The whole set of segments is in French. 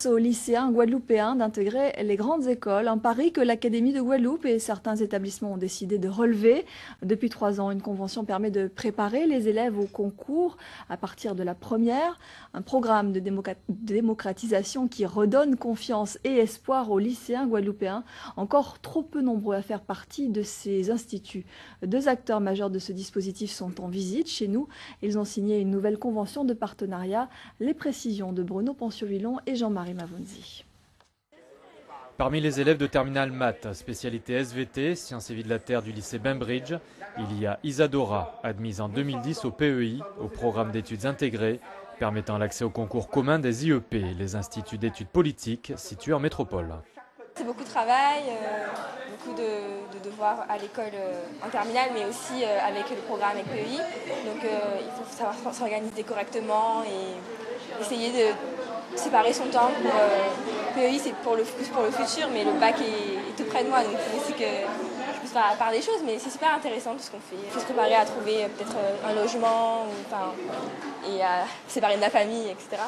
Aux lycéens guadeloupéens d'intégrer les grandes écoles, un pari que l'Académie de Guadeloupe et certains établissements ont décidé de relever. Depuis 3 ans, une convention permet de préparer les élèves au concours à partir de la première. Un programme de démocratisation qui redonne confiance et espoir aux lycéens guadeloupéens, encore trop peu nombreux à faire partie de ces instituts. 2 acteurs majeurs de ce dispositif sont en visite chez nous. Ils ont signé une nouvelle convention de partenariat. Les précisions de Bruno Poncio-Villon et Jean-Marie Mavonzi. Parmi les élèves de terminale maths, spécialité SVT, sciences et vie de la Terre du lycée Bainbridge, il y a Isadora, admise en 2010 au PEI, au programme d'études intégrées, permettant l'accès au concours commun des IEP, les instituts d'études politiques situés en métropole. C'est beaucoup de travail, beaucoup de devoirs à l'école en terminale, mais aussi avec le programme avec PEI. Donc il faut savoir s'organiser correctement et essayer de séparer son temps. PEI c'est pour le futur, mais le bac est tout près de moi, donc il faut aussi que je puisse faire part des choses, mais c'est super intéressant tout ce qu'on fait. Il faut se préparer à trouver peut-être un logement et à séparer de la famille, etc.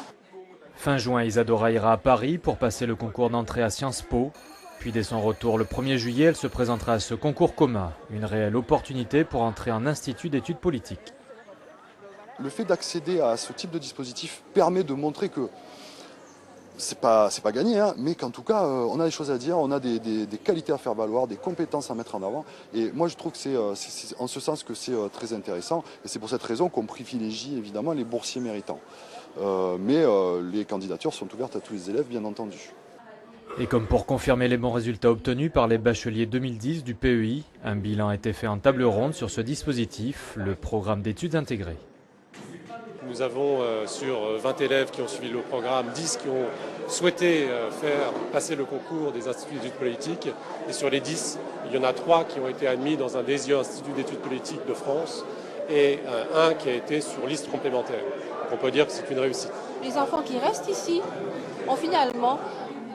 Fin juin, Isadora ira à Paris pour passer le concours d'entrée à Sciences Po. Puis dès son retour le 1er juillet, elle se présentera à ce concours commun, une réelle opportunité pour entrer en institut d'études politiques. Le fait d'accéder à ce type de dispositif permet de montrer que c'est pas gagné, hein, mais qu'en tout cas, on a des choses à dire, on a des qualités à faire valoir, des compétences à mettre en avant. Et moi, je trouve que c'est en ce sens que c'est très intéressant. Et c'est pour cette raison qu'on privilégie évidemment les boursiers méritants. Mais les candidatures sont ouvertes à tous les élèves, bien entendu. Et comme pour confirmer les bons résultats obtenus par les bacheliers 2010 du PEI, un bilan a été fait en table ronde sur ce dispositif, le programme d'études intégrées. Nous avons sur 20 élèves qui ont suivi le programme, 10 qui ont souhaité faire passer le concours des instituts d'études politiques. Et sur les 10, il y en a 3 qui ont été admis dans un des instituts d'études politiques de France et un qui a été sur liste complémentaire. On peut dire que c'est une réussite. Les enfants qui restent ici ont finalement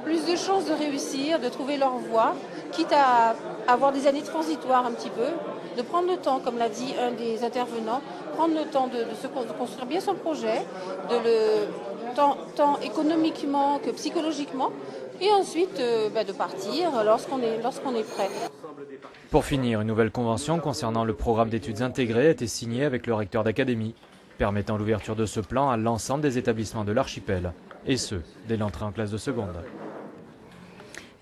plus de chances de réussir, de trouver leur voie, quitte à avoir des années transitoires un petit peu, de prendre le temps, comme l'a dit un des intervenants, prendre le temps de construire bien son projet, tant économiquement que psychologiquement, et ensuite de partir lorsqu'on est prêt. Pour finir, une nouvelle convention concernant le programme d'études intégrées a été signée avec le recteur d'académie, permettant l'ouverture de ce plan à l'ensemble des établissements de l'archipel, et ce, dès l'entrée en classe de seconde.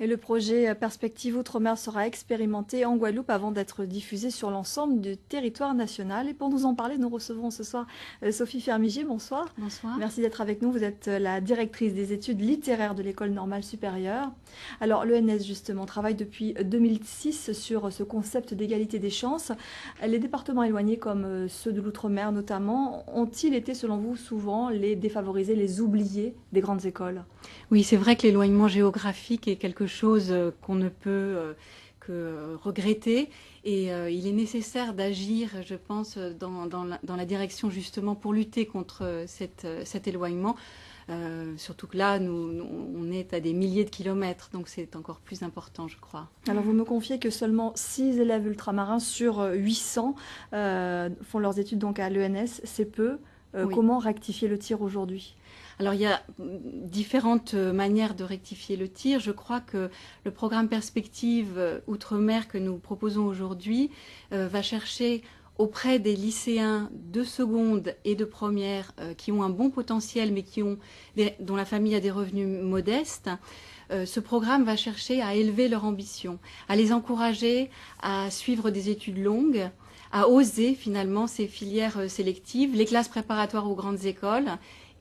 Et le projet Perspective Outre-mer sera expérimenté en Guadeloupe avant d'être diffusé sur l'ensemble du territoire national. Et pour nous en parler, nous recevons ce soir Sophie Fermigier. Bonsoir. Bonsoir. Merci d'être avec nous. Vous êtes la directrice des études littéraires de l'École normale supérieure. Alors l'ENS, justement, travaille depuis 2006 sur ce concept d'égalité des chances. Les départements éloignés, comme ceux de l'Outre-mer notamment, ont-ils été, selon vous, souvent les défavorisés, les oubliés des grandes écoles? Oui, c'est vrai que l'éloignement géographique est quelque chose qu'on ne peut que regretter et il est nécessaire d'agir, je pense, dans la direction justement pour lutter contre cet éloignement. Surtout que là, on est à des milliers de kilomètres, donc c'est encore plus important, je crois. Alors vous me confiez que seulement 6 élèves ultramarins sur 800 font leurs études donc à l'ENS, c'est peu. Oui. Comment rectifier le tir aujourd'hui ? Alors il y a différentes manières de rectifier le tir. Je crois que le programme Perspective Outre-mer que nous proposons aujourd'hui va chercher auprès des lycéens de seconde et de première qui ont un bon potentiel mais dont la famille a des revenus modestes. Ce programme va chercher à élever leur ambition, à les encourager à suivre des études longues, à oser finalement ces filières sélectives, les classes préparatoires aux grandes écoles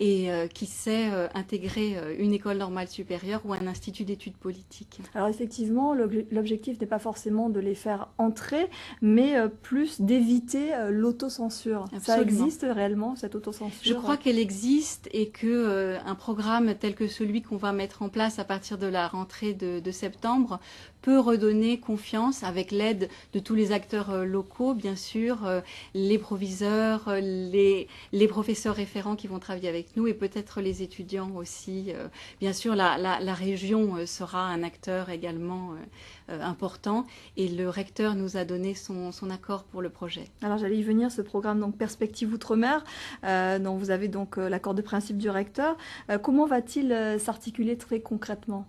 et qui sait intégrer une école normale supérieure ou un institut d'études politiques. Alors effectivement, l'objectif n'est pas forcément de les faire entrer, mais plus d'éviter l'autocensure. Ça existe réellement, cette autocensure? Je crois qu'elle existe et qu'un programme tel que celui qu'on va mettre en place à partir de la rentrée de septembre peut redonner confiance avec l'aide de tous les acteurs locaux, bien sûr, les proviseurs, les professeurs référents qui vont travailler avec nous et peut-être les étudiants aussi. Bien sûr, la région sera un acteur également important et le recteur nous a donné son accord pour le projet. Alors j'allais y venir, ce programme donc Perspective Outre-mer, dont vous avez donc l'accord de principe du recteur. Comment va-t-il s'articuler très concrètement?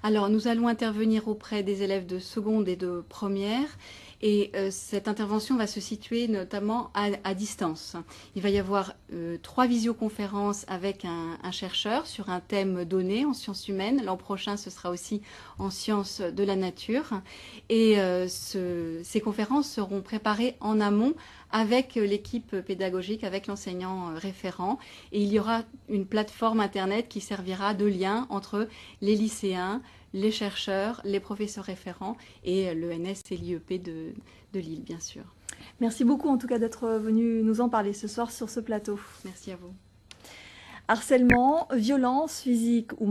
Alors nous allons intervenir auprès des élèves de seconde et de première. Et cette intervention va se situer notamment à distance. Il va y avoir 3 visioconférences avec un chercheur sur un thème donné en sciences humaines. L'an prochain, ce sera aussi en sciences de la nature. Et ces conférences seront préparées en amont avec l'équipe pédagogique, avec l'enseignant référent. Et il y aura une plateforme Internet qui servira de lien entre les lycéens, les chercheurs, les professeurs référents et l'ENS et l'IEP de Lille, bien sûr. Merci beaucoup en tout cas d'être venu nous en parler ce soir sur ce plateau. Merci à vous. Harcèlement, violence physique ou